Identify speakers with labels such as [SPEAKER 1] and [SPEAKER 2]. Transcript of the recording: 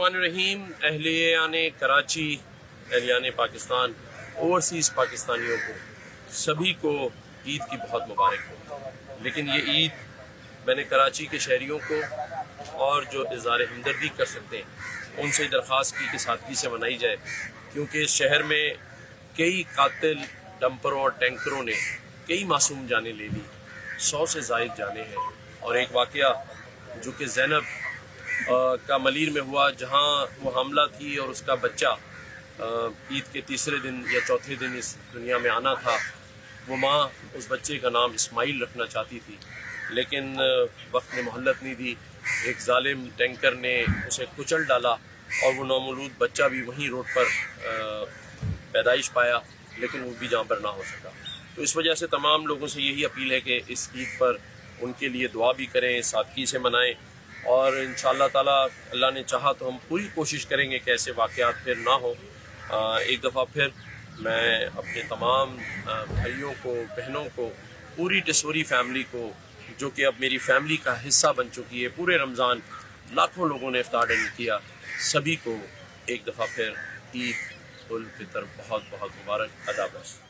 [SPEAKER 1] बिस्मिल्लाहिर्रहमानिर्रहीम। अहलियान कराची, अहलियान पाकिस्तान, ओवरसीज़ पाकिस्तानियों को सभी को ईद की बहुत मुबारक हो। लेकिन ये ईद मैंने कराची के शहरियों को और जो इज़हार हमदर्दी कर सकते हैं उनसे दरख्वास्त की कि सादगी से मनाई जाए, क्योंकि इस शहर में कई कातिल डंपरों और टैंकरों ने कई मासूम जानें ले ली, 100 से ज़ायद जाने हैं। और एक वाक़या जो कि ज़ैनब का मलीर में हुआ, जहाँ वो हामला थी और उसका बच्चा ईद के तीसरे दिन या चौथे दिन इस दुनिया में आना था। वो माँ उस बच्चे का नाम इस्माइल रखना चाहती थी, लेकिन वक्त ने मोहलत नहीं दी। एक जालिम टैंकर ने उसे कुचल डाला और वो नौमौलूद बच्चा भी वहीं रोड पर पैदाइश पाया, लेकिन वो भी जान पर ना हो सका। तो इस वजह से तमाम लोगों से यही अपील है कि इस ईद पर उनके लिए दुआ भी करें, सादगी से मनाएं, और इंशाअल्लाह ताला अल्लाह ने चाहा तो हम पूरी कोशिश करेंगे कि ऐसे वाक़यात फिर ना हो। एक दफ़ा फिर मैं अपने तमाम भाइयों को, बहनों को, पूरी टिसोरी फैमिली को, जो कि अब मेरी फैमिली का हिस्सा बन चुकी है, पूरे रमज़ान लाखों लोगों ने इफ्तार अटेंड किया, सभी को एक दफ़ा फिर ईद उल फितर बहुत बहुत मुबारक अदा बस।